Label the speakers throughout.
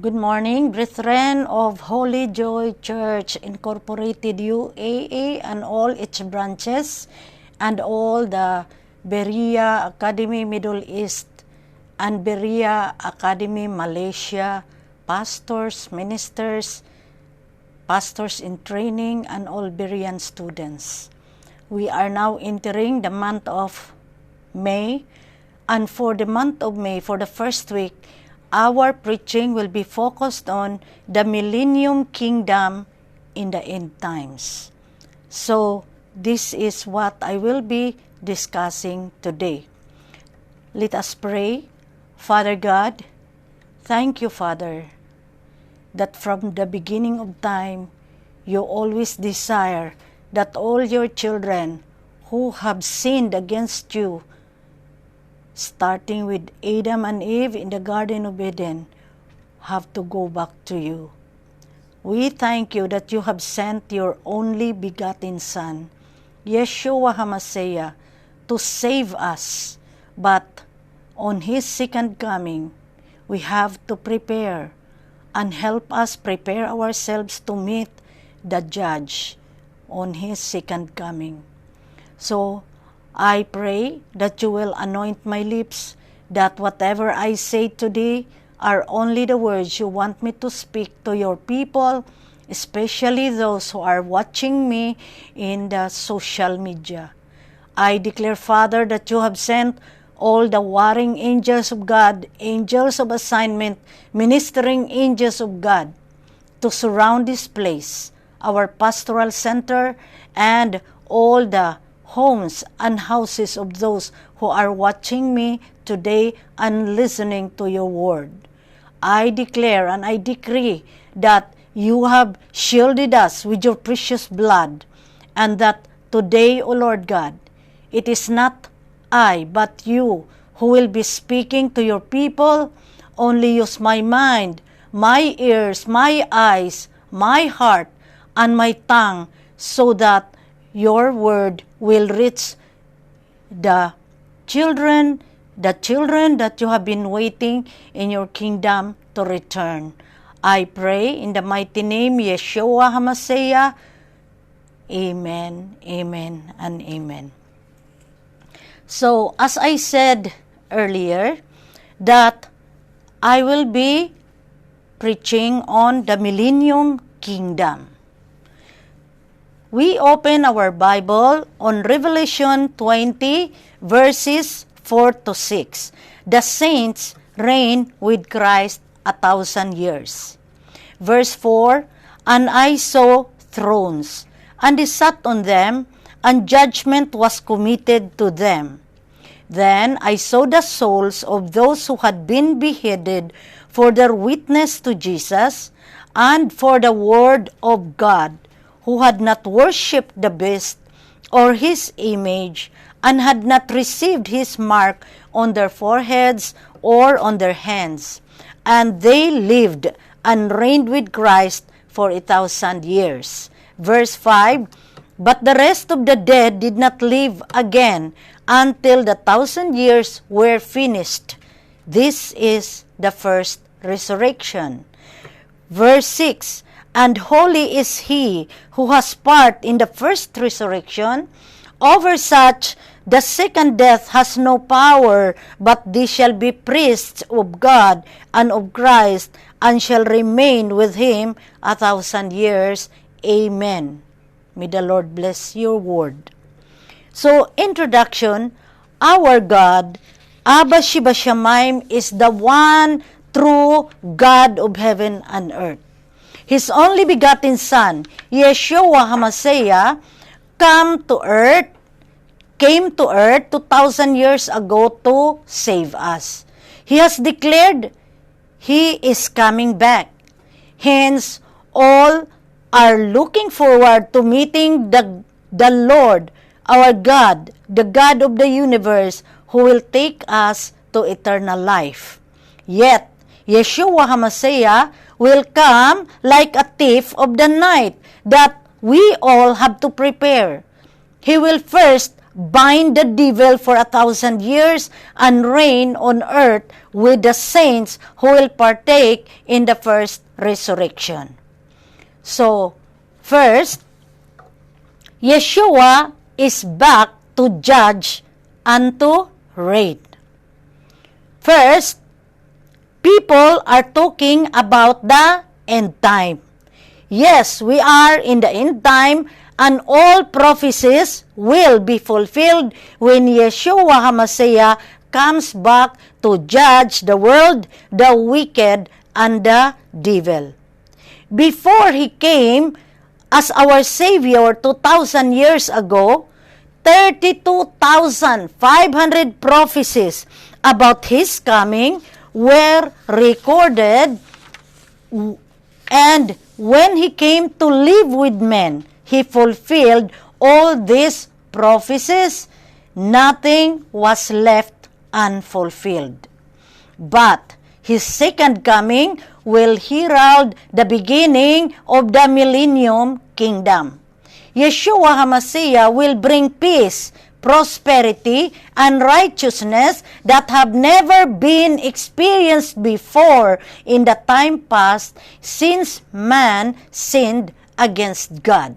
Speaker 1: Good morning, brethren of Holy Joy Church Incorporated UAA and all its branches and all the Berea Academy Middle East and Berea Academy Malaysia, pastors, ministers, pastors in training, and all Berean students. We are now entering the month of May, and for the month of May, for the first week, our preaching will be focused on the Millennium Kingdom in the end times. So, this is what I will be discussing today. Let us pray. Father God, thank you, Father, that from the beginning of time, you always desire that all your children who have sinned against you, starting with Adam and Eve in the Garden of Eden, have to go back to you. We thank you that you have sent your only begotten Son, Yeshua HaMashiach, to save us. But on His second coming, we have to prepare and help us prepare ourselves to meet the Judge on His second coming. So, I pray that you will anoint my lips, that whatever I say today are only the words you want me to speak to your people, especially those who are watching me in the social media. I declare, Father, that you have sent all the warring angels of God, angels of assignment, ministering angels of God, to surround this place, our pastoral center, and all the homes and houses of those who are watching me today and listening to your word. I declare and I decree that you have shielded us with your precious blood, and that today, O Lord God, it is not I but you who will be speaking to your people. Only use my mind, my ears, my eyes, my heart, and my tongue, so that your word will reach the children that you have been waiting in your kingdom to return. I pray in the mighty name, Yeshua HaMashiach. Amen, amen, and amen. So, as I said earlier, that I will be preaching on the Millennium Kingdom. We open our Bible on Revelation 20, verses 4 to 6. The saints reign with Christ 1,000 years. Verse 4, and I saw thrones, and He sat on them, and judgment was committed to them. Then I saw the souls of those who had been beheaded for their witness to Jesus and for the word of God, who had not worshipped the beast or his image, and had not received his mark on their foreheads or on their hands. And they lived and reigned with Christ for 1,000 years. Verse 5, but the rest of the dead did not live again until the 1,000 years were finished. This is the first resurrection. Verse 6, and holy is he who has part in the first resurrection. Over such the second death has no power, but they shall be priests of God and of Christ, and shall remain with him 1,000 years. Amen. May the Lord bless your word. So, introduction, our God, Abba Sheba Shamayim, is the one true God of heaven and earth. His only begotten Son, Yeshua HaMashiach, came to earth 2,000 years ago to save us. He has declared He is coming back. Hence, all are looking forward to meeting the Lord, our God, the God of the universe, who will take us to eternal life. Yet, Yeshua HaMashiach will come like a thief of the night that we all have to prepare. He will first bind the devil for 1,000 years, and reign on earth with the saints who will partake in the first resurrection. So, first, Yeshua is back to judge and to reign. First, people are talking about the end time. Yes, we are in the end time, and all prophecies will be fulfilled when Yeshua HaMashiach comes back to judge the world, the wicked, and the devil. Before He came as our Savior 2,000 years ago, 32,500 prophecies about His coming were recorded, and when He came to live with men, He fulfilled all these prophecies. Nothing was left unfulfilled. But His second coming will herald the beginning of the millennium kingdom. Yeshua HaMashiach will bring peace, prosperity, and righteousness that have never been experienced before in the time past since man sinned against God.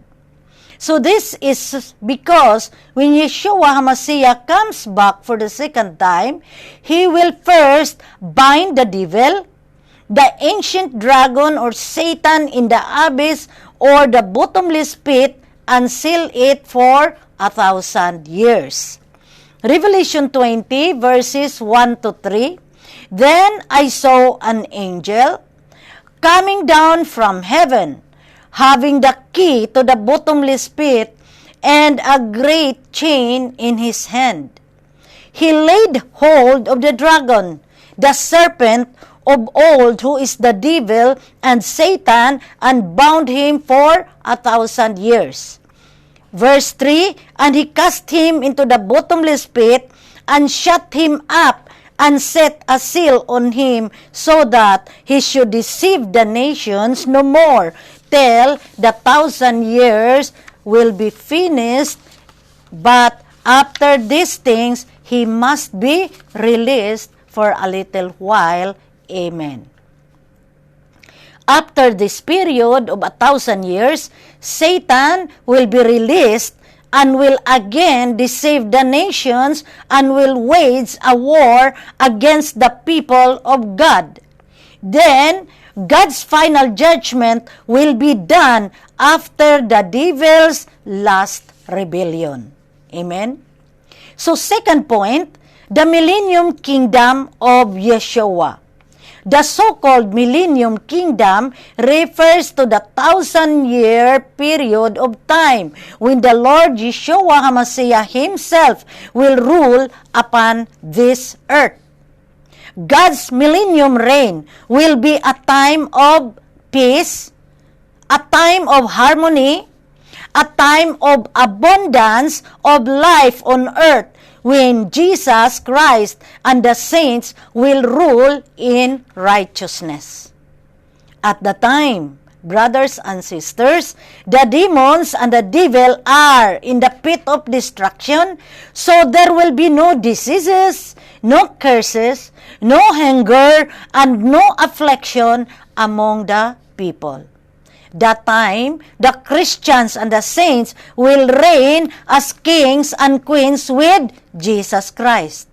Speaker 1: So this is because when Yeshua HaMashiach comes back for the second time, He will first bind the devil, the ancient dragon or Satan in the abyss or the bottomless pit, and seal it for 1,000 years. Revelation 20 verses 1 to 3. Then I saw an angel coming down from heaven, having the key to the bottomless pit and a great chain in his hand. He laid hold of the dragon, the serpent of old, who is the devil and Satan, and bound him for 1,000 years. Verse 3, and he cast him into the bottomless pit, and shut him up, and set a seal on him, so that he should deceive the nations no more, till the 1,000 years will be finished. But after these things, he must be released for a little while. Amen. After this period of 1,000 years, Satan will be released and will again deceive the nations and will wage a war against the people of God. Then, God's final judgment will be done after the devil's last rebellion. Amen? So, second point, the millennium kingdom of Yeshua. The so-called millennium kingdom refers to the 1,000-year period of time when the Lord Yeshua HaMashiach Himself will rule upon this earth. God's millennium reign will be a time of peace, a time of harmony, a time of abundance of life on earth, when Jesus Christ and the saints will rule in righteousness. At the time, brothers and sisters, the demons and the devil are in the pit of destruction, so there will be no diseases, no curses, no hunger, and no affliction among the people. That time, the Christians and the saints will reign as kings and queens with Jesus Christ.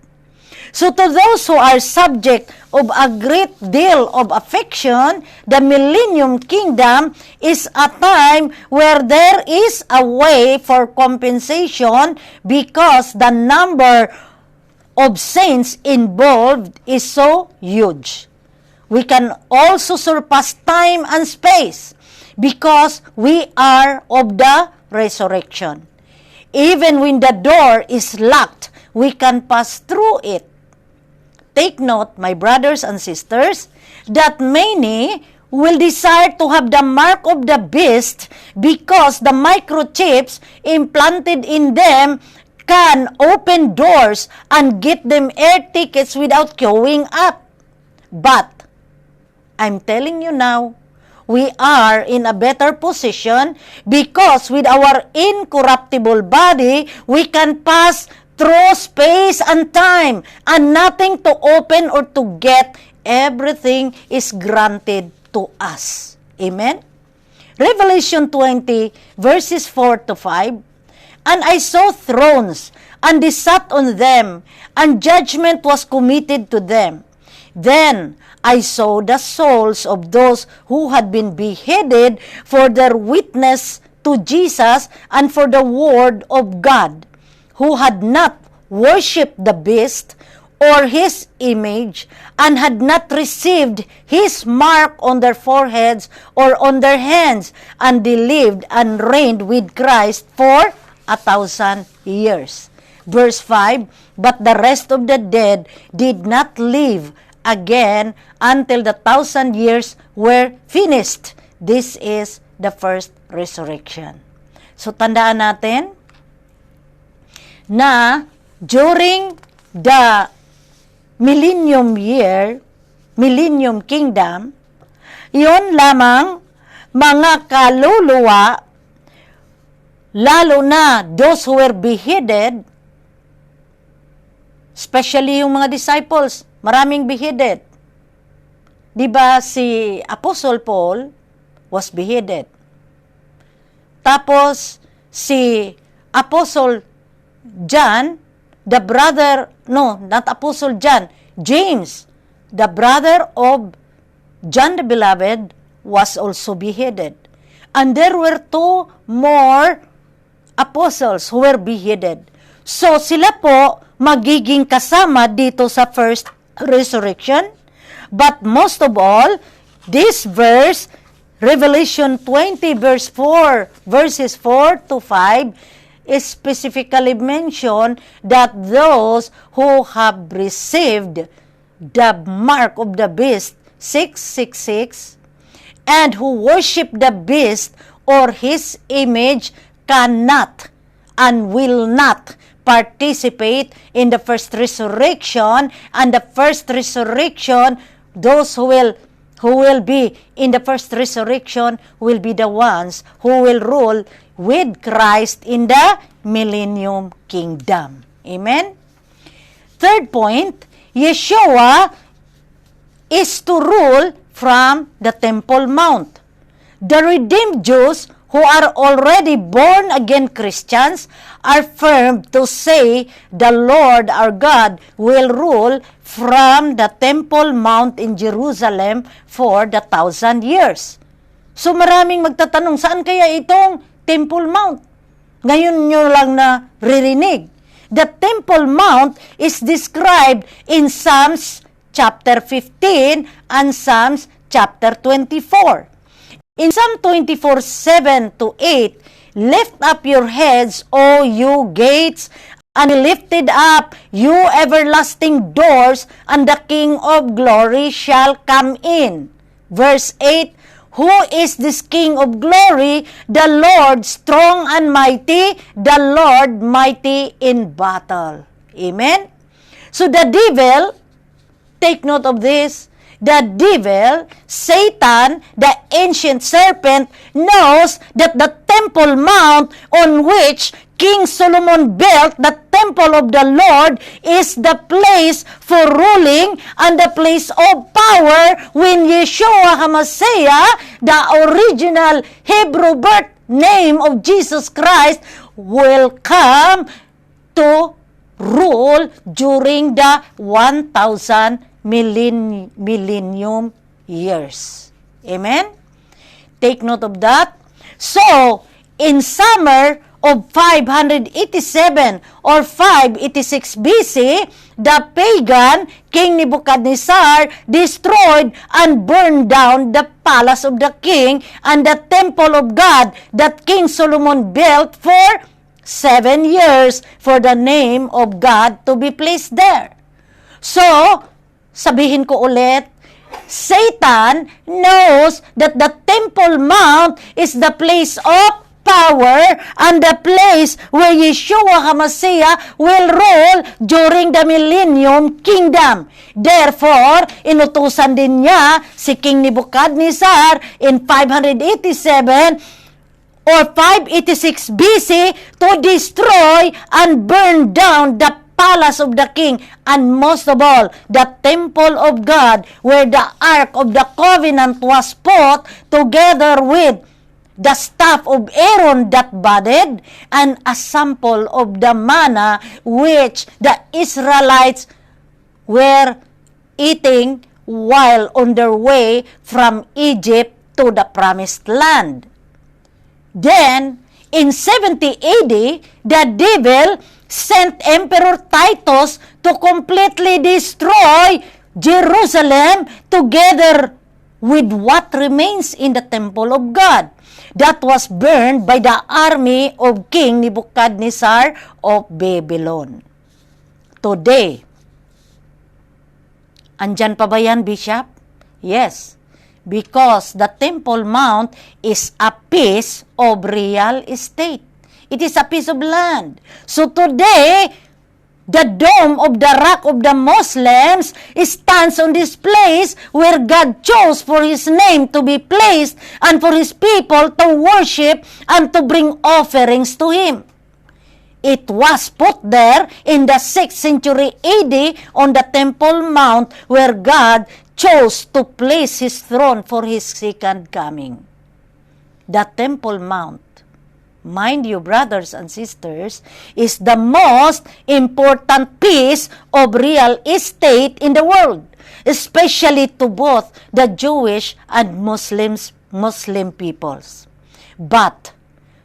Speaker 1: So to those who are subject of a great deal of affection, the millennium kingdom is a time where there is a way for compensation because the number of saints involved is so huge. We can also surpass time and space because we are of the resurrection. Even when the door is locked, we can pass through it. Take note, my brothers and sisters, that many will desire to have the mark of the beast because the microchips implanted in them can open doors and get them air tickets without queuing up. But I'm telling you now, we are in a better position because with our incorruptible body, we can pass through space and time and nothing to open or to get. Everything is granted to us. Amen? Revelation 20, verses 4 to 5. And I saw thrones, and they sat on them, and judgment was committed to them. Then I saw the souls of those who had been beheaded for their witness to Jesus and for the word of God, who had not worshipped the beast or his image, and had not received his mark on their foreheads or on their hands, and they lived and reigned with Christ for 1,000 years. Verse 5, but the rest of the dead did not live again until the 1,000 years were finished. This is the first resurrection. So tandaan natin na during the millennium kingdom, iyon lamang mga kaluluwa, lalo na those who were beheaded, especially yung mga disciples, maraming beheaded. Diba si Apostle Paul was beheaded. Tapos si Apostle John, the brother, no, not Apostle John, James, the brother of John the Beloved, was also beheaded. And there were two more apostles who were beheaded. So sila po magiging kasama dito sa first resurrection. But most of all, this verse, Revelation 20 verse 4, verses 4 to 5, is specifically mentioned that those who have received the mark of the beast, 666, and who worship the beast or his image cannot and will not participate in the first resurrection. And the first resurrection, those who will be in the first resurrection will be the ones who will rule with Christ in the millennium kingdom. Amen? Third point, Yeshua is to rule from the Temple Mount. The redeemed Jews who are already born-again Christians are firm to say the Lord our God will rule from the Temple Mount in Jerusalem for the 1,000 years. So maraming magtatanong, saan kaya itong Temple Mount? Ngayon nyo lang na ririnig. The Temple Mount is described in Psalms chapter 15 and Psalms chapter 24. In Psalm 24, 7 to 8, lift up your heads, O you gates, and be lifted up, you everlasting doors, and the King of glory shall come in. Verse 8, who is this King of glory? The Lord strong and mighty, the Lord mighty in battle. Amen? So the devil, take note of this, the devil, Satan, the ancient serpent, knows that the Temple Mount on which King Solomon built the temple of the Lord is the place for ruling and the place of power when Yeshua HaMashiach, the original Hebrew birth name of Jesus Christ, will come to rule during the 1,000 millennium years. Amen? Take note of that. So, in summer of 587 or 586 BC, the pagan King Nebuchadnezzar destroyed and burned down the palace of the king and the temple of God that King Solomon built for 7 years for the name of God to be placed there. So, sabihin ko ulit, Satan knows that the Temple Mount is the place of power and the place where Yeshua HaMashiach will rule during the Millennium Kingdom. Therefore, inutusan din niya si King Nebuchadnezzar in 587 or 586 BC to destroy and burn down the palace of the king, and most of all, the temple of God, where the Ark of the Covenant was put together with the staff of Aaron that budded, and a sample of the manna which the Israelites were eating while on their way from Egypt to the promised land. Then, in 70 AD, the devil sent Emperor Titus to completely destroy Jerusalem together with what remains in the temple of God that was burned by the army of King Nebuchadnezzar of Babylon. Today, andyan pa ba yan, Bishop? Yes, because the Temple Mount is a piece of real estate. It is a piece of land. So today, the dome of the rock of the Muslims stands on this place where God chose for His name to be placed and for His people to worship and to bring offerings to Him. It was put there in the 6th century AD on the Temple Mount where God chose to place His throne for His second coming. The Temple Mount, mind you, brothers and sisters, is the most important piece of real estate in the world, especially to both the Jewish and Muslim peoples. But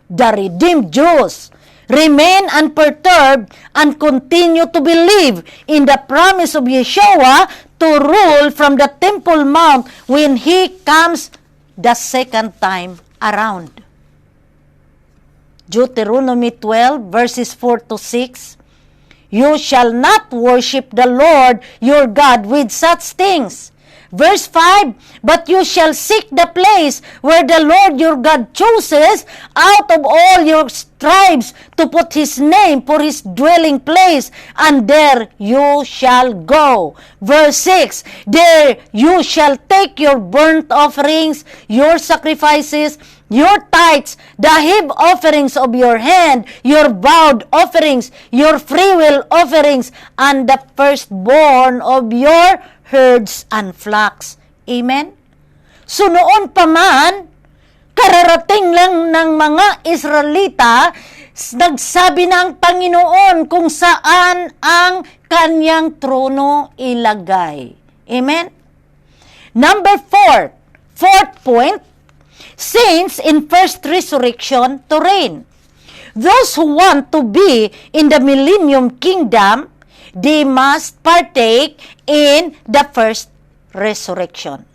Speaker 1: the redeemed Jews remain unperturbed and continue to believe in the promise of Yeshua to rule from the Temple Mount when He comes the second time around. Deuteronomy 12 verses 4 to 6, you shall not worship the Lord your God with such things. Verse 5, but you shall seek the place where the Lord your God chooses out of all your tribes to put His name for His dwelling place, and there you shall go. Verse 6, there you shall take your burnt offerings, your sacrifices, your tithes, the heave offerings of your hand, your vowed offerings, your freewill offerings, and the firstborn of your herds and flocks. Amen? So noon pa man, kararating lang ng mga Israelita, nagsabi ng Panginoon kung saan ang kanyang trono ilagay. Amen? Number 4, fourth point, saints in first resurrection to reign. Those who want to be in the millennium kingdom, they must partake in the first resurrection.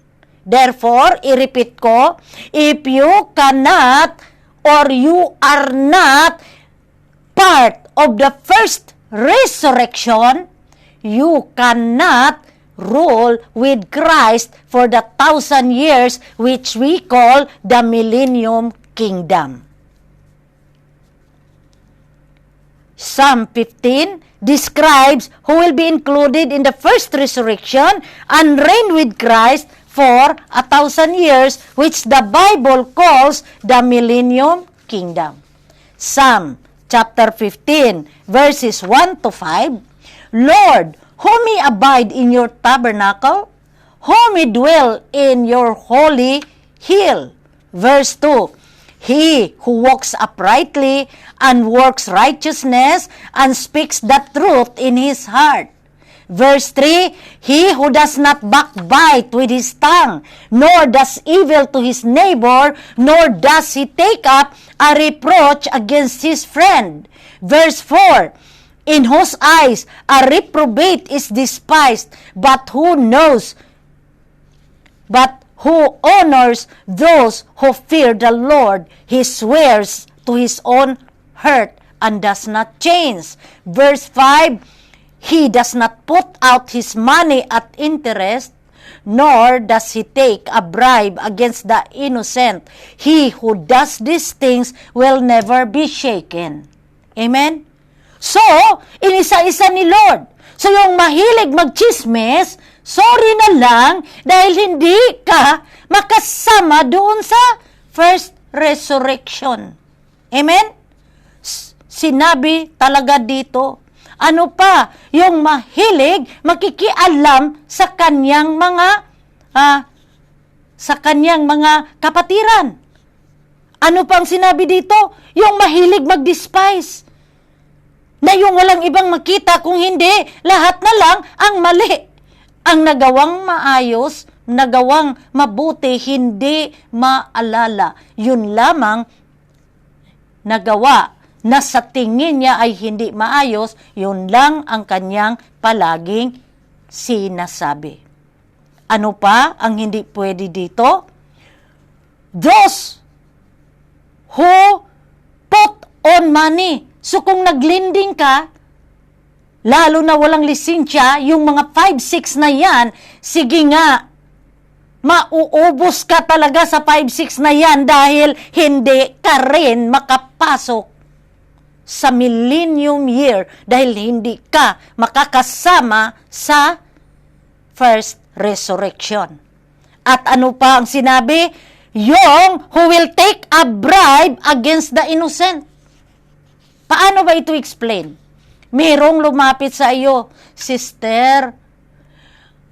Speaker 1: Therefore, i-repeat ko, if you cannot or you are not part of the first resurrection, you cannot rule with Christ for the 1,000 years which we call the millennium kingdom. Psalm 15 describes who will be included in the first resurrection and reign with Christ for 1,000 years, which the Bible calls the millennium kingdom. Psalm chapter 15 verses 1 to 5, Lord, who may abide in your tabernacle? Who may dwell in your holy hill? Verse 2, he who walks uprightly and works righteousness and speaks the truth in his heart. Verse 3, he who does not backbite with his tongue, nor does evil to his neighbor, nor does he take up a reproach against his friend. Verse 4, in whose eyes a reprobate is despised, but who honors those who fear the Lord. He swears to his own hurt and does not change. Verse 5, he does not put out his money at interest, nor does he take a bribe against the innocent. He who does these things will never be shaken. Amen? So, inisa-isa ni Lord. So, yung mahilig magchismis, sorry na lang dahil hindi ka makasama doon sa first resurrection. Amen? Sinabi talaga dito. Ano pa? Yung mahilig, makikialam sa kanyang mga kapatiran. Ano pang sinabi dito? Yung mahilig mag-despise. Na yung walang ibang makita, kung hindi, lahat na lang ang mali. Ang nagawang maayos, nagawang mabuti, hindi maalala. Yun lamang nagawa na sa tingin niya ay hindi maayos, yun lang ang kanyang palaging sinasabi. Ano pa ang hindi pwede dito? Those who put on money. So kung naglending ka, lalo na walang lisensya, yung mga 5-6 na yan, sige nga, mauubos ka talaga sa 5-6 na yan dahil hindi ka rin makapasok sa millennium year dahil hindi ka makakasama sa first resurrection. At ano pa ang sinabi? Yung who will take a bribe against the innocent. Paano ba ito explain? Merong lumapit sa iyo, sister,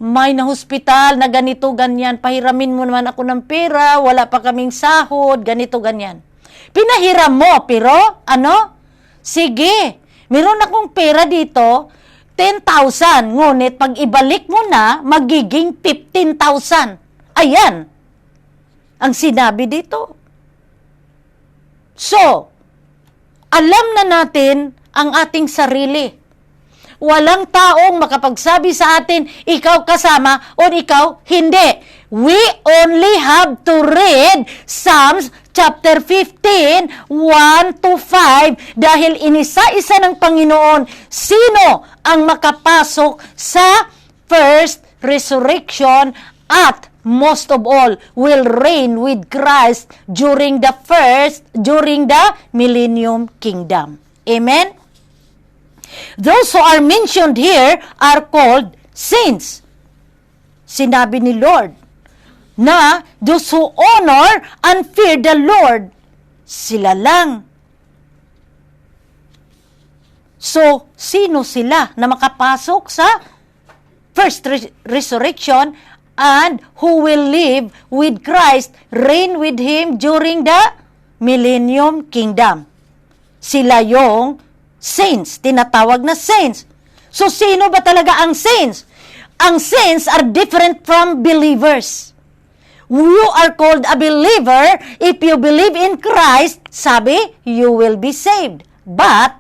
Speaker 1: may na-hospital na ganito, ganyan, pahiramin mo naman ako ng pera, wala pa kaming sahod, ganito, ganyan. Pinahiram mo, pero ano? Sige, meron akong pera dito, 10,000. Ngunit pag ibalik mo na, magiging 15,000. Ayan, ang sinabi dito. So, alam na natin ang ating sarili. Walang taong makapagsabi sa atin, ikaw kasama o ikaw hindi. We only have to read Psalms chapter 15, 1 to 5, dahil inisa-isa ng Panginoon sino ang makapasok sa first resurrection at most of all will reign with Christ during the millennium kingdom. Amen? Those who are mentioned here are called saints. Sinabi ni Lord na those who honor and fear the Lord, sila lang. So, sino sila na makapasok sa first resurrection and who will live with Christ, reign with Him during the millennium kingdom? Sila yung saints, tinatawag na saints. So, sino ba talaga ang saints? Ang saints are different from believers. You are called a believer if you believe in Christ, sabi, you will be saved. But,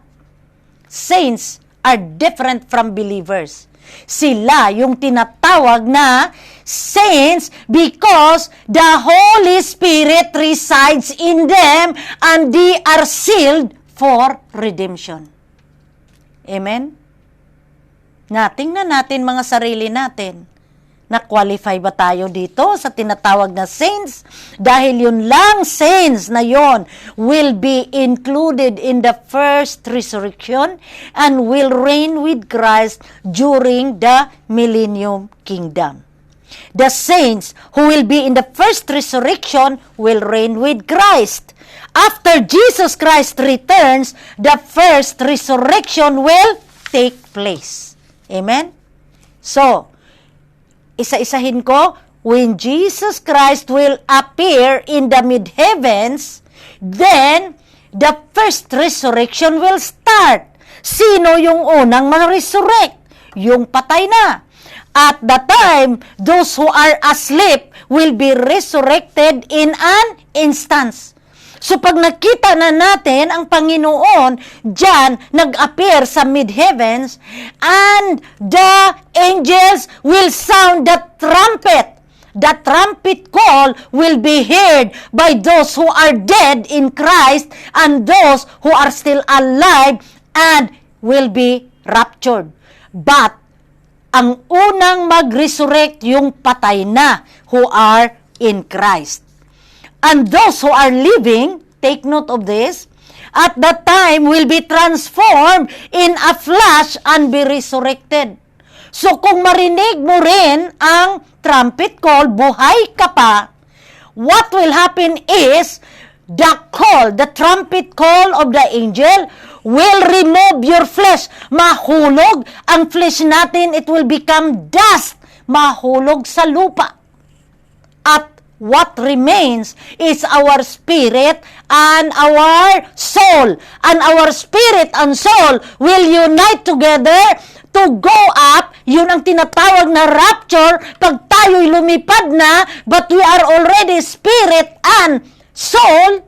Speaker 1: saints are different from believers. Sila yung tinatawag na saints because the Holy Spirit resides in them and they are sealed for redemption. Amen? Natingnan natin mga sarili natin. Na-qualify ba tayo dito sa tinatawag na saints? Dahil yun lang saints na yon will be included in the first resurrection and will reign with Christ during the millennium kingdom. The saints who will be in the first resurrection will reign with Christ. After Jesus Christ returns, the first resurrection will take place. Amen? So, isa-isahin ko, when Jesus Christ will appear in the mid-heavens, then the first resurrection will start. Sino yung unang ma-resurrect? Yung patay na. At the time, those who are asleep will be resurrected in an instance. So pag nakita na natin ang Panginoon diyan nag-appear sa mid-heavens and the angels will sound the trumpet. The trumpet call will be heard by those who are dead in Christ and those who are still alive and will be raptured. But Ang unang mag-resurrect yung patay na who are in Christ. And those who are living, take note of this, at that time will be transformed in a flash and be resurrected. So kung marinig mo rin ang trumpet call, buhay ka pa, what will happen is, the call, the trumpet call of the angel will remove your flesh. Mahulog ang flesh natin, it will become dust. Mahulog sa lupa. At what remains is our spirit and our soul. And our spirit and soul will unite together to go up. Yun ang tinatawag na rapture pag tayo'y lumipad na, but we are already spirit and soul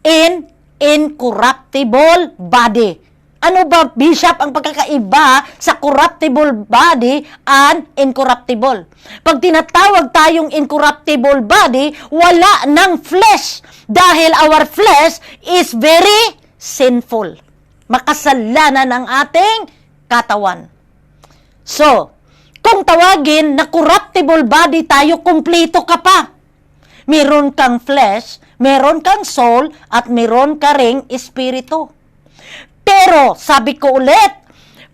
Speaker 1: in incorruptible body. Ano ba, Bishop, ang pagkakaiba sa corruptible body and incorruptible? Pag tinatawag tayong incorruptible body, wala ng flesh dahil our flesh is very sinful. Makasalanan ang ating katawan. So, kung tawagin na corruptible body tayo, kumpleto ka pa. Meron kang flesh, meron kang soul, at meron ka ring espiritu. Pero, sabi ko ulit,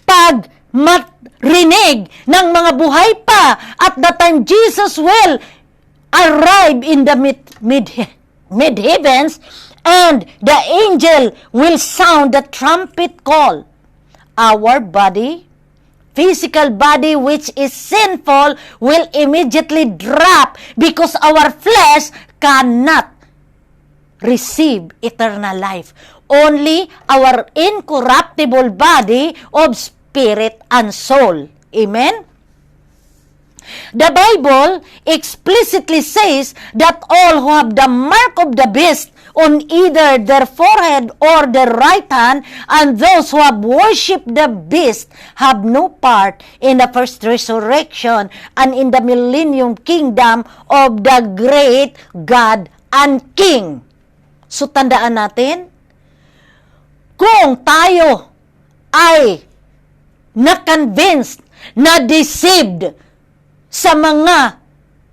Speaker 1: pag marinig ng mga buhay pa, at the time Jesus will arrive in the mid-heavens, and the angel will sound the trumpet call, our body, physical body which is sinful, will immediately drop because our flesh cannot receive eternal life. Only our incorruptible body of spirit and soul. Amen? The Bible explicitly says that all who have the mark of the beast on either their forehead or their right hand, and those who have worshipped the beast have no part in the first resurrection and in the millennium kingdom of the great God and King. So tandaan natin, kung tayo ay na-convinced, na-deceived sa mga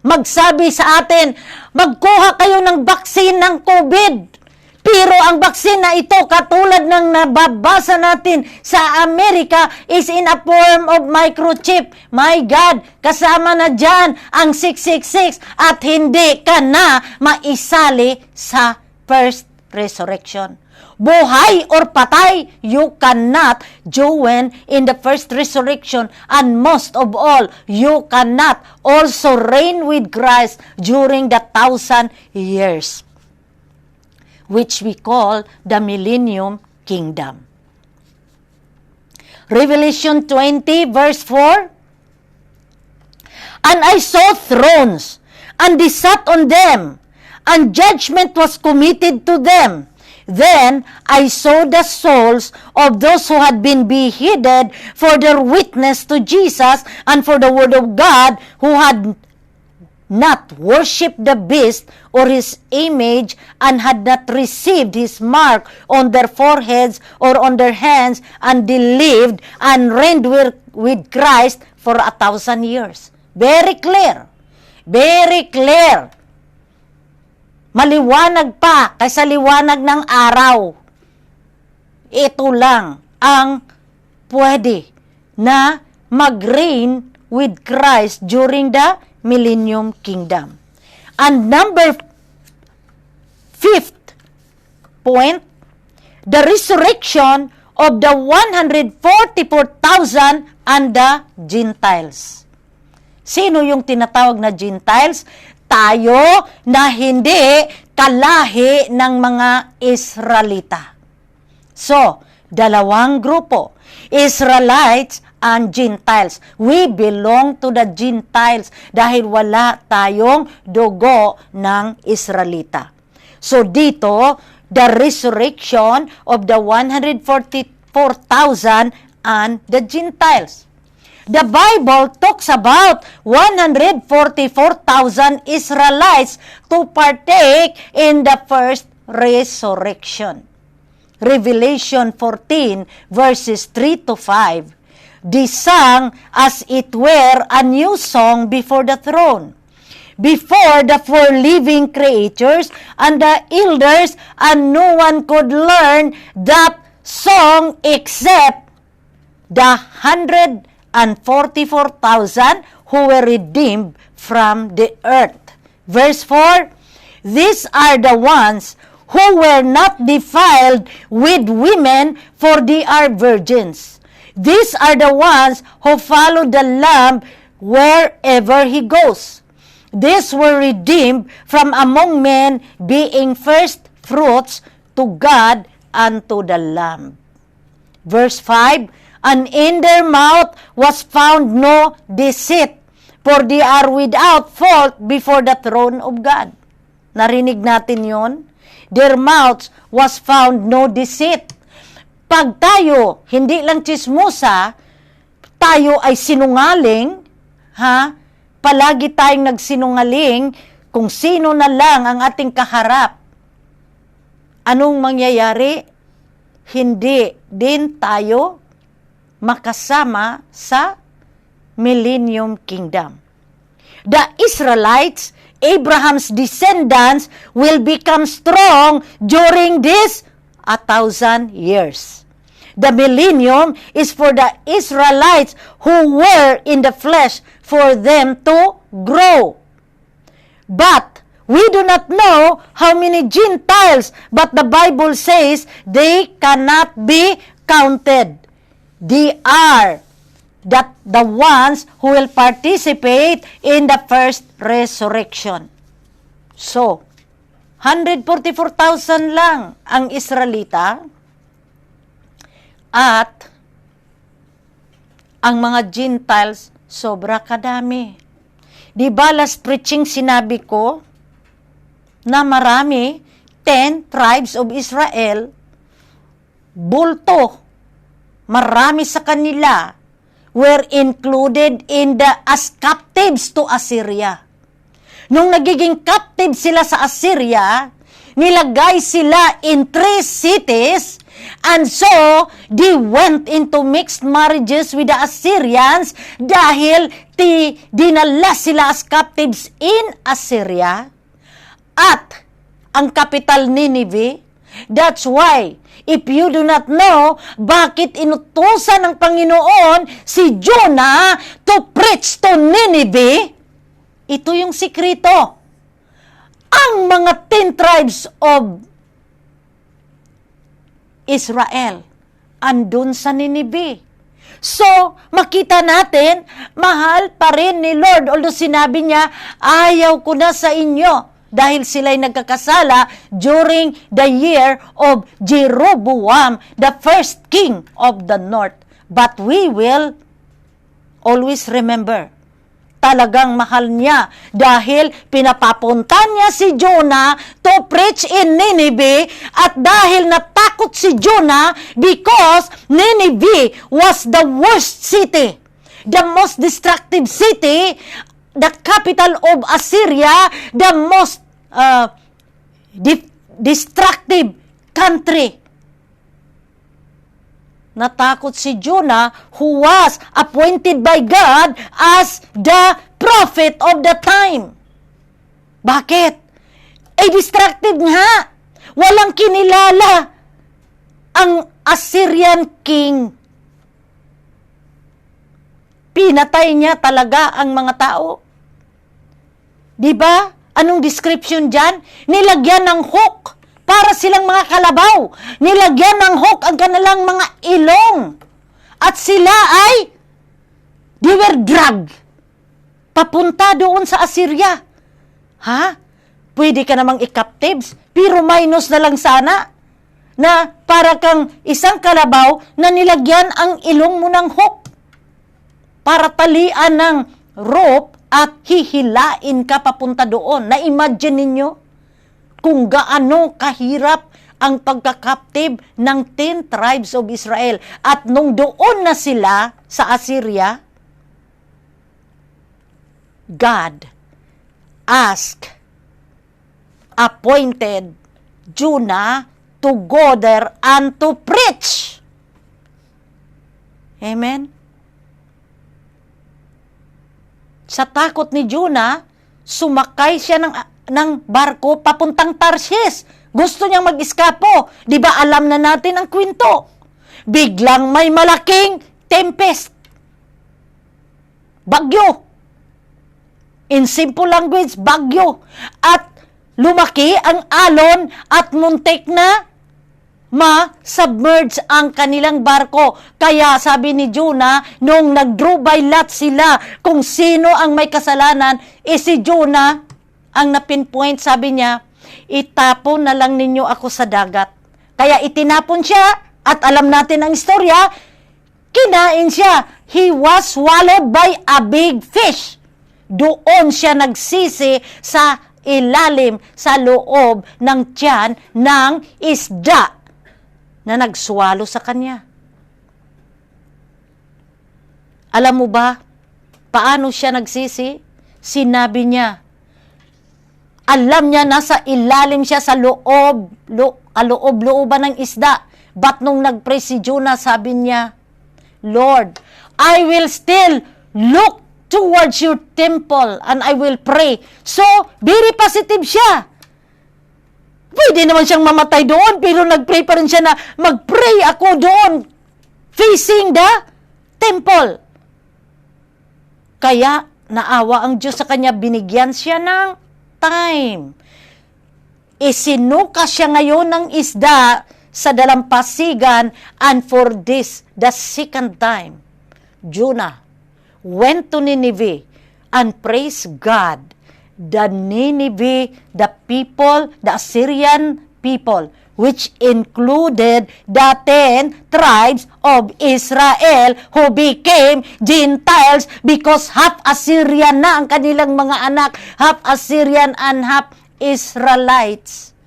Speaker 1: magsabi sa atin, magkuha kayo ng baksin ng COVID. Pero ang baksin na ito, katulad ng nababasa natin sa Amerika, is in a form of microchip. My God, kasama na dyan ang 666 at hindi ka na maisali sa first resurrection. Buhay or patay, you cannot join in the first resurrection, and most of all, you cannot also reign with Christ during the 1,000 years, which we call the millennium kingdom. Revelation 20 verse 4, and I saw thrones, and they sat on them, and judgment was committed to them. Then I saw the souls of those who had been beheaded for their witness to Jesus and for the word of God, who had not worshipped the beast or his image, and had not received his mark on their foreheads or on their hands, and they lived and reigned with Christ for 1,000 years. Very clear. Very clear. Maliwanag pa kaysa liwanag ng araw. Ito lang ang pwede na mag-reign with Christ during the millennium kingdom. And number 5th point, the resurrection of the 144,000 and the Gentiles. Sino yung tinatawag na Gentiles? Tayo na hindi kalahi ng mga Israelita. So, dalawang grupo, Israelites and Gentiles. We belong to the Gentiles dahil wala tayong dugo ng Israelita. So, dito, the resurrection of the 144,000 and the Gentiles. The Bible talks about 144,000 Israelites to partake in the first resurrection. Revelation 14 verses 3 to 5. they sang as it were a new song before the throne, before the four living creatures and the elders, and no one could learn that song except the 144,000 who were redeemed from the earth. Verse 4, these are the ones who were not defiled with women, for they are virgins. These are the ones who follow the Lamb wherever he goes. These were redeemed from among men, being first fruits to God and to the Lamb. Verse 5, and in their mouth was found no deceit, for they are without fault before the throne of God. Narinig natin yon? Their mouths was found no deceit. Pag tayo, hindi lang chismosa, tayo ay sinungaling, palagi tayong nagsinungaling kung sino na lang ang ating kaharap. Anong mangyayari? Hindi din tayo makasama sa Millennium Kingdom. The Israelites, Abraham's descendants, will become strong during this 1,000 years. The millennium is for the Israelites who were in the flesh, for them to grow. But we do not know how many Gentiles, but the Bible says they cannot be counted. They are the ones who will participate in the first resurrection. So, 144,000 lang ang Israelita at ang mga Gentiles sobra kadami. Di ba last preaching sinabi ko na marami, 10 tribes of Israel, bulto, marami sa kanila were included in the as captives to Assyria. Nung nagiging captive sila sa Assyria, nilagay sila in 3 cities, and so they went into mixed marriages with the Assyrians dahil dinala sila as captives in Assyria. At ang capital Nineveh, that's why if you do not know bakit inutusan ng Panginoon si Jonah to preach to Nineveh, ito yung sikrito. Ang mga 10 tribes of Israel andun sa Nineveh. So, makita natin, mahal pa rin ni Lord. Although sinabi niya, ayaw ko na sa inyo dahil sila'y nagkakasala during the year of Jeroboam, the first king of the north. But we will always remember, talagang mahal niya dahil pinapapunta niya si Jonah to preach in Nineveh, at dahil natakot si Jonah because Nineveh was the worst city, the most destructive city, the capital of Assyria, the most destructive country. Natakot si Jonah, who was appointed by God as the prophet of the time. Bakit? Destructive nga. Walang kinilala ang Assyrian king. Pinatay niya talaga ang mga tao. Diba? Anong description dyan? Nilagyan ng hook para silang mga kalabaw. Nilagyan ng hook ang kanilang mga ilong. At sila ay, they were dragged papunta doon sa Assyria. Pwede ka namang i-captives, pero minus na lang sana, na para kang isang kalabaw na nilagyan ang ilong mo ng hook para talian ng rope at hihilain ka papunta doon. Na-imagine ninyo kung gaano kahirap ang pagka-captive ng 10 tribes of Israel. At nung doon na sila sa Assyria, God appointed Jonah to go there and to preach. Amen? Sa takot ni Jonah, sumakay siya ng barko papuntang Tarshish. Gusto niyang mag-iskapo. Di ba alam na natin ang kwento? Biglang may malaking tempest. Bagyo. In simple language, bagyo. At lumaki ang alon at muntik na ma-submerge ang kanilang barko. Kaya sabi ni Jonah, nung nag-draw by lot sila kung sino ang may kasalanan, si Jonah ang napinpoint, sabi niya, itapon na lang ninyo ako sa dagat. Kaya itinapon siya, at alam natin ang istorya, kinain siya. He was swallowed by a big fish. Doon siya nagsisi sa ilalim, sa loob ng tiyan ng isda na nagswalo sa kanya. Alam mo ba, paano siya nagsisi? Sinabi niya, alam niya nasa ilalim siya sa looban ng isda. But nung nag-pray si Jonah, sabi niya, Lord, I will still look towards your temple and I will pray. So, very positive siya. Pwede naman siyang mamatay doon, pero nag-pray pa rin siya na mag-pray ako doon, facing the temple. Kaya, naawa ang Diyos sa kanya, binigyan siya ng time. Isinuka siya ngayon ng isda sa dalampasigan, and for this, the second time, Jonah went to Nineveh and praised God. The Nineveh, the people, the Assyrian people, which included the 10 tribes of Israel who became Gentiles because half Assyrian na ang kanilang mga anak, half Assyrian and half Israelites,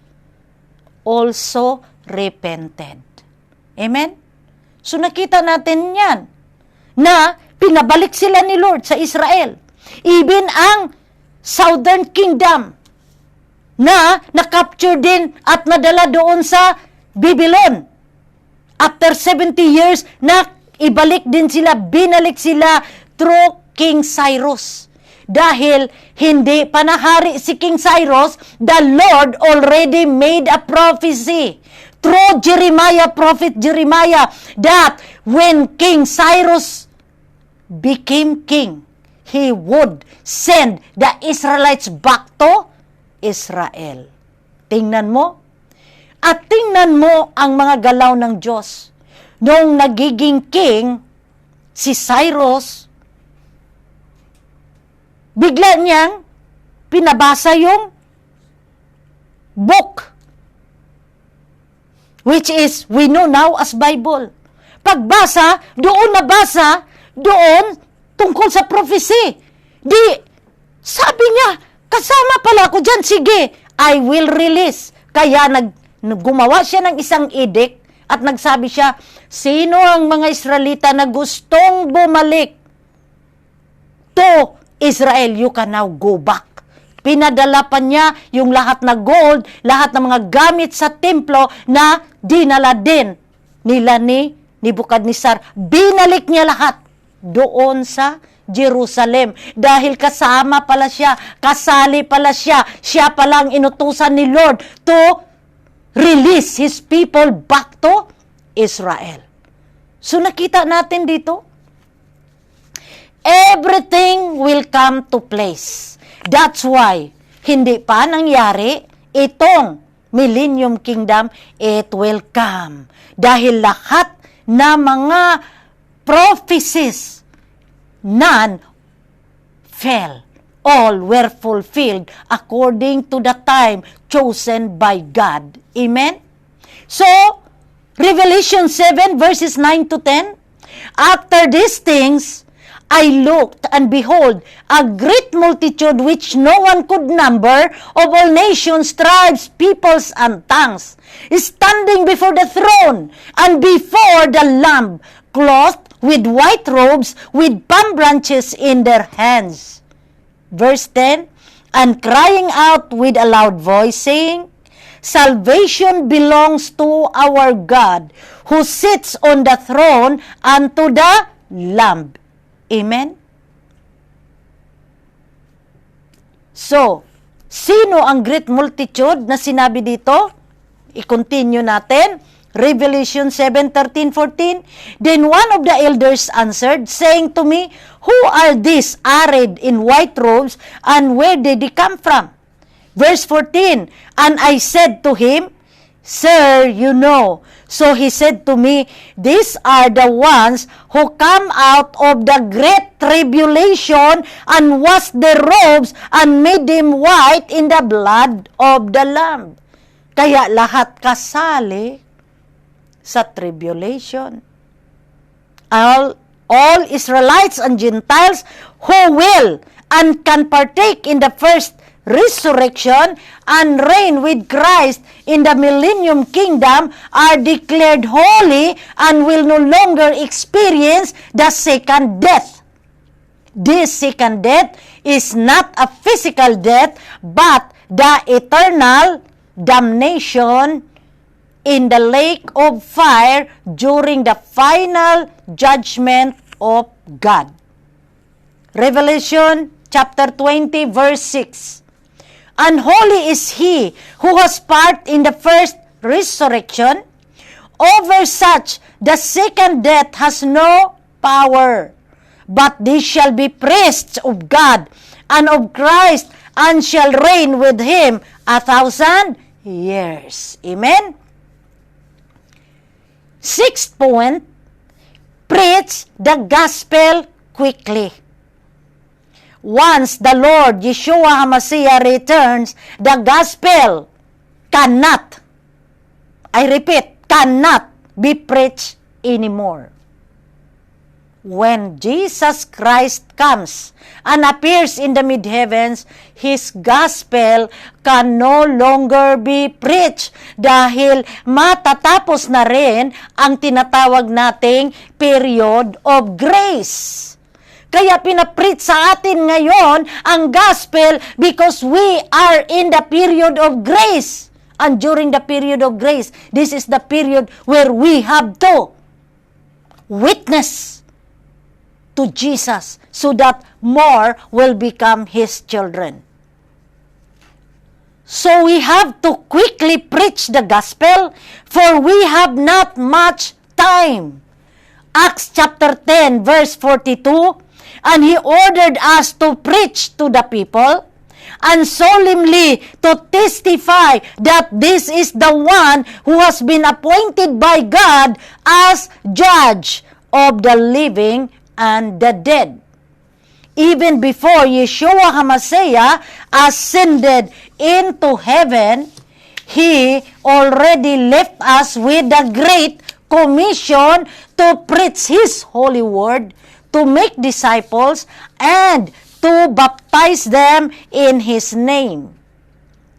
Speaker 1: also repented. Amen? So nakita natin yan, na pinabalik sila ni Lord sa Israel. Even ang Southern Kingdom na na-capture din at nadala doon sa Babylon. After 70 years, na ibalik din sila, binalik sila through King Cyrus. Dahil hindi pa nahari si King Cyrus, the Lord already made a prophecy through Jeremiah, prophet Jeremiah, that when King Cyrus became king, he would send the Israelites back to Israel. Tingnan mo. At tingnan mo ang mga galaw ng Diyos. Noong nagiging king, si Cyrus, bigla niyang pinabasa yung book, which is, we know now as Bible. Pagbasa, doon nabasa, doon, tungkol sa prophecy. Di, sabi niya, kasama pala ako dyan, sige, I will release. Kaya gumawa siya ng isang edict at nagsabi siya, sino ang mga Israelita na gustong bumalik to Israel, you can now go back. Pinadala pa niya yung lahat na gold, lahat ng mga gamit sa templo na dinala din nila ni Nebuchadnezzar. Binalik niya lahat doon sa Jerusalem. Dahil kasama pala siya, kasali pala siya, siya pala ang inutusan ni Lord to release His people back to Israel. So nakita natin dito, everything will come to place. That's why, hindi pa nangyari itong Millennium Kingdom, it will come. Dahil lahat na mga prophecies, none fell. All were fulfilled according to the time chosen by God. Amen? So, Revelation 7 verses 9 to 10, after these things, I looked, and behold, a great multitude which no one could number, of all nations, tribes, peoples, and tongues, standing before the throne, and before the Lamb, clothed with white robes, with palm branches in their hands. Verse 10, and crying out with a loud voice, saying, Salvation belongs to our God, who sits on the throne, and to the Lamb. Amen? So, sino ang great multitude na sinabi dito? I-continue natin. Revelation 7:13-14. Then one of the elders answered, saying to me, Who are these arrayed in white robes, and where did they come from? Verse 14, and I said to him, Sir, you know. So he said to me, These are the ones who come out of the great tribulation and washed their robes and made them white in the blood of the Lamb. Kaya lahat kasali sa tribulation. All Israelites and Gentiles who will and can partake in the first resurrection and reign with Christ in the millennium kingdom are declared holy and will no longer experience the second death. This second death is not a physical death, but the eternal damnation in the lake of fire during the final judgment of God. Revelation chapter 20 verse 6. And holy is he who has part in the first resurrection. Over such the second death has no power, but they shall be priests of God and of Christ, and shall reign with him 1,000 years. Amen? Sixth point, preach the gospel quickly. Once the Lord Yeshua HaMashiach returns, the gospel cannot, I repeat, cannot be preached anymore. When Jesus Christ comes and appears in the mid-heavens, His gospel can no longer be preached dahil matatapos na rin ang tinatawag nating period of grace. Kaya pinapreach sa atin ngayon ang gospel because we are in the period of grace. And during the period of grace, this is the period where we have to witness to Jesus so that more will become His children. So we have to quickly preach the gospel, for we have not much time. Acts chapter 10 verse 42, and He ordered us to preach to the people and solemnly to testify that this is the one who has been appointed by God as judge of the living and the dead. Even before Yeshua HaMashiach ascended into heaven, He already left us with the great commission to preach His holy word, to make disciples, and to baptize them in His name.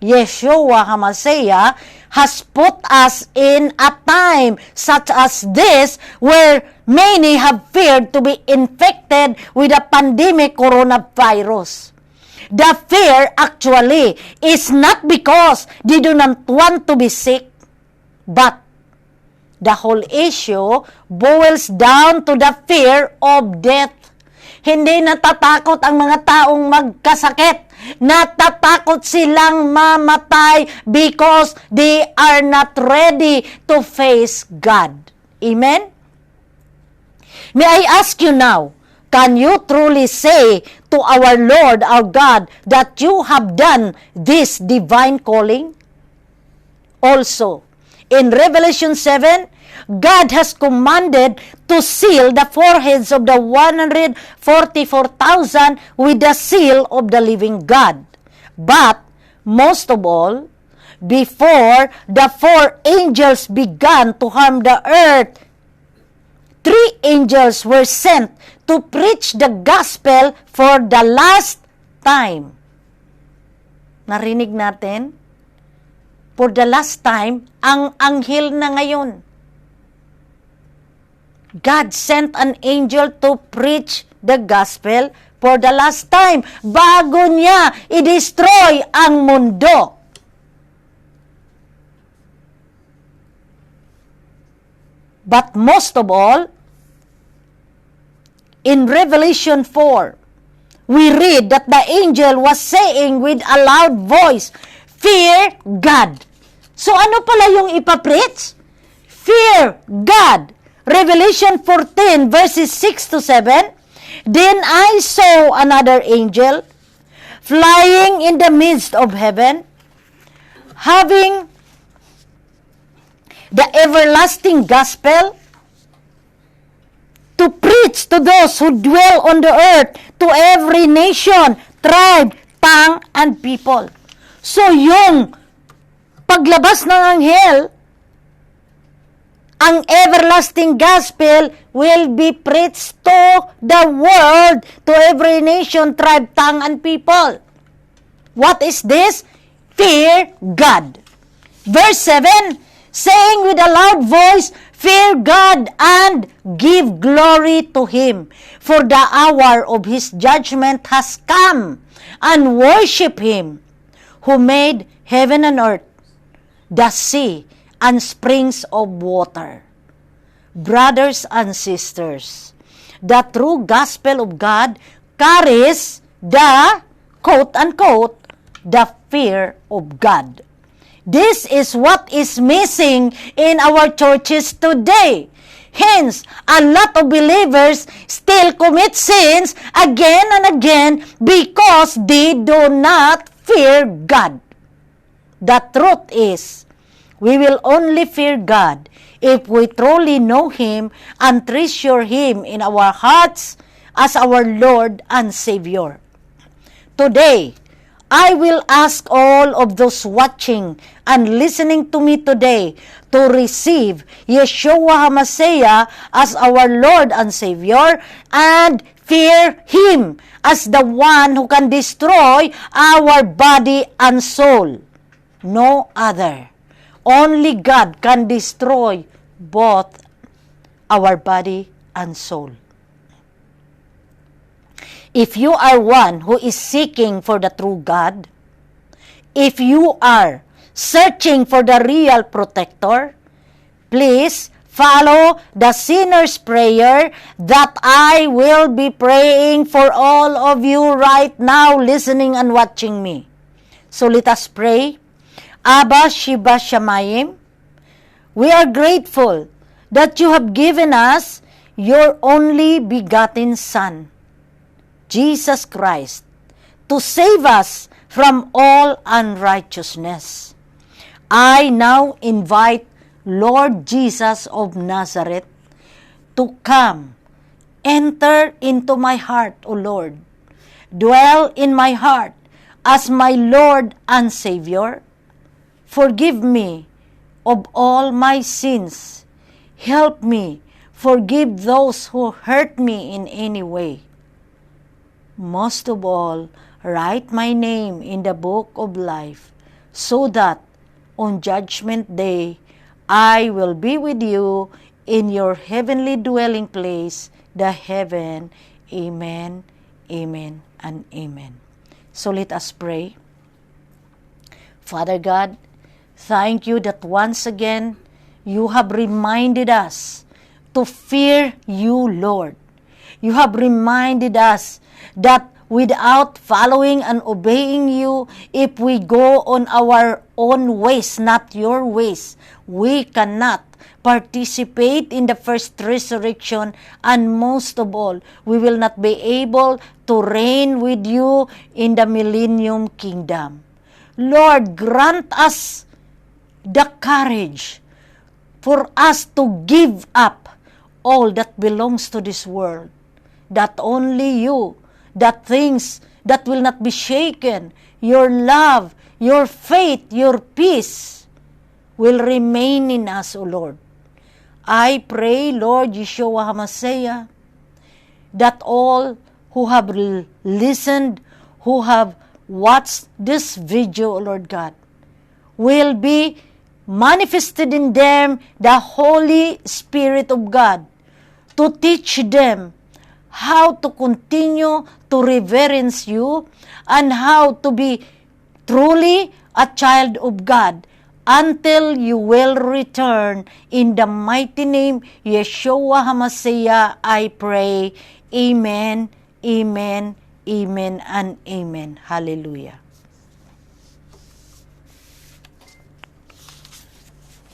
Speaker 1: Yeshua HaMashiach has put us in a time such as this where many have feared to be infected with the pandemic coronavirus. The fear actually is not because they do not want to be sick, but the whole issue boils down to the fear of death. Hindi natatakot ang mga taong magkasakit. Natatakot silang mamatay because they are not ready to face God. Amen? May I ask you now, can you truly say to our Lord, our God, that you have done this divine calling? Also, in Revelation 7, God has commanded to seal the foreheads of the 144,000 with the seal of the living God. But, most of all, before the 4 angels began to harm the earth, 3 angels were sent to preach the gospel for the last time. Narinig natin? For the last time, ang anghel na ngayon. God sent an angel to preach the gospel for the last time bago niya i-destroy ang mundo. But most of all, in Revelation 4, we read that the angel was saying with a loud voice, "Fear God." So ano pala yung ipapreach? Fear God. Revelation 14 verses 6 to 7. Then I saw another angel flying in the midst of heaven, having the everlasting gospel to preach to those who dwell on the earth, to every nation, tribe, tongue, and people. So yung paglabas ng anghel, ang everlasting gospel will be preached to the world, to every nation, tribe, tongue, and people. What is this? Fear God. Verse 7, saying with a loud voice, "Fear God and give glory to Him, for the hour of His judgment has come, and worship Him, who made heaven and earth, the sea, and springs of water." Brothers and sisters, the true gospel of God carries the, quote-unquote, the fear of God. This is what is missing in our churches today. Hence, a lot of believers still commit sins again and again because they do not fear God. The truth is, we will only fear God if we truly know Him and treasure Him in our hearts as our Lord and Savior. Today, I will ask all of those watching and listening to me today to receive Yeshua HaMashiach as our Lord and Savior and fear Him as the one who can destroy our body and soul. No other. Only God can destroy both our body and soul. If you are one who is seeking for the true God, if you are searching for the real protector, please follow the sinner's prayer that I will be praying for all of you right now listening and watching me. So let us pray. Abba Sheba Shamayim, we are grateful that you have given us your only begotten Son, Jesus Christ, to save us from all unrighteousness. I now invite Lord Jesus of Nazareth to come, enter into my heart, O Lord. Dwell in my heart as my Lord and Savior. Forgive me of all my sins. Help me forgive those who hurt me in any way. Most of all, write my name in the book of life so that on Judgment Day, I will be with you in your heavenly dwelling place, the heaven. Amen, amen, and amen. So let us pray. Father God, thank you that once again, you have reminded us to fear you, Lord. You have reminded us that without following and obeying you, if we go on our own ways, not your ways, we cannot participate in the first resurrection, and most of all, we will not be able to reign with you in the millennium kingdom. Lord, grant us the courage for us to give up all that belongs to this world, that only you, that things that will not be shaken, your love, your faith, your peace will remain in us, O Lord. I pray, Lord Yeshua HaMashiach, that all who have listened, who have watched this video, O Lord God, will be manifested in them the Holy Spirit of God to teach them how to continue to reverence you and how to be truly a child of God until you will return. In the mighty name, Yeshua HaMashiach, I pray. Amen, amen, Amen and amen. Hallelujah.